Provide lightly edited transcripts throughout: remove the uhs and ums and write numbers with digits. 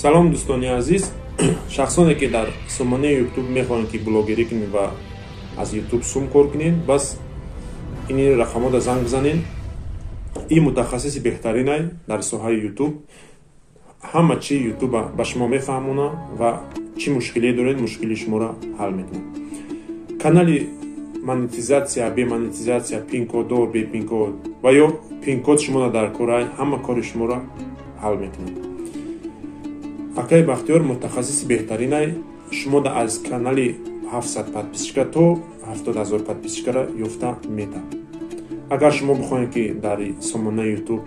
салом дӯстони азиз. Шахсоне ки дар сомонаи YouTube мехоҳанд ки блогерӣ кунед ва аз YouTube сум кор кунед, бас ини рақамода занг бизанед. Ин мутахассиси беҳтаринай дар соҳаи YouTube. Ҳама чи YouTube ба шумо мефаҳмона ва чӣ мушкиле доред, мушкили шуморо ҳал мекунад. Канали монетизация, бемонетизация, пин-коддор, бепин-код ва ё пин-код шумо дар корай, ҳама кори шуморо ҳал мекунад. Акай Бахтиёр мутахассиси беҳтаринай шумо аз канали 700 подписчика то 70,000 подписчикара ёфта мета. Агар шумо бихоҳед ки дар сомонаи YouTube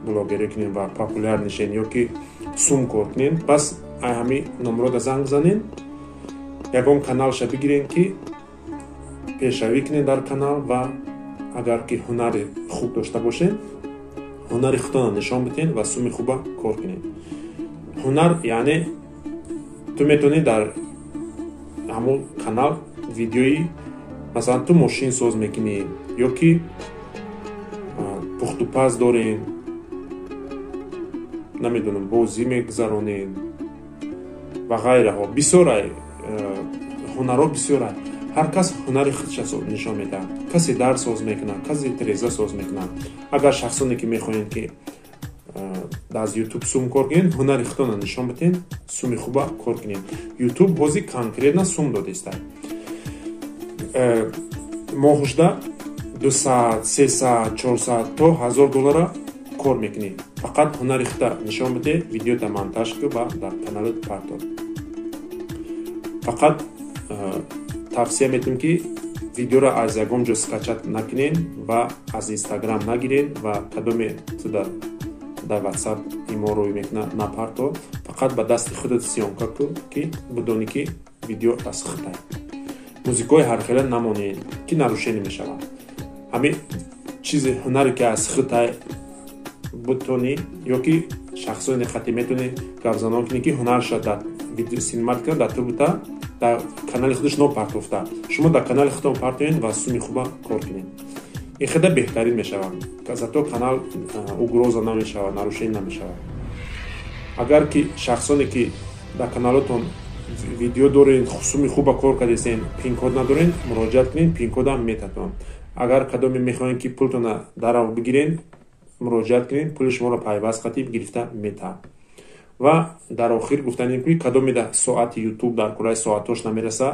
блогерӣ кунед ва популяр нишен ё ки сум кор кунед, бас ҳамин номрода занг бизанед. Ягон каналша бигиред ки пешравӣ кунед дар канал ва агар ки ҳунари хуб дошта бошед, ҳунари худтонро нишон бидиҳед ва суми хуба кор кунед. ҳунар яъне ту метавонӣ дар ҳамон канал видеои масалан ту мошин соз мекунӣ ё ки пухтупаз дорем, намедонам бозӣ мегузаронем ва ғайраҳо. Бисёрай ҳунарҳо бисёрай. ҳар кас ҳунари худша нишон медиҳад. Касе дар соз мекунад, касе тиреза соз мекунад. Агар шахсоне ки мехоҳед ки аз YouTube сум кор кунед, ҳунари худтонро нишон бидиҳед, суми хуба кор кунед. YouTube ҳозир конкретна сум додааст. моҳушда 200, 300, 400 то $1000 кор мекунед. Фақат ҳунари худта нишон бидиҳед, видеота монтаж кун ва дар каналат партод. Фақат тавсия метавонем ки видеоро аз ягон ҷо скачат накунед ва аз Instagram нагиред ва кадоме дар WhatsApp иморӯй мекуна напарто. Фақат ба дасти худат сиёнка кун ки бидонӣ ки видео аз худтай. Музикаи ҳархела намонед ки нарушенӣ мешавад. ҳамин чизи ҳунаре ки аз худтай бутонӣ ё ки шахсони хати метавонӣ гавзанон кунӣ ки ҳунарша дар видео синематика дар ту бута дар канали худаш нопартофта. Шумо дар канали худтон партоед ва суми хуба кор кунед. ин хеда беҳтарин мешавад. Зато канал угроза намешавад, нарушенӣ намешавад. Агар ки шахсоне ки дар каналотон видео доред, суми хуба кор кардесен, пин-код надоред, муроҷиат кунед, пин-кодам метатон. Агар кадоме мехоҳед ки пултона дарав бигиред, муроҷиат кунед, пули шуморо пайваст қатиб гирифта метаҳад. Ва дар охир гуфтанем ки кадоме соати YouTube дар кораи соатош намерасад.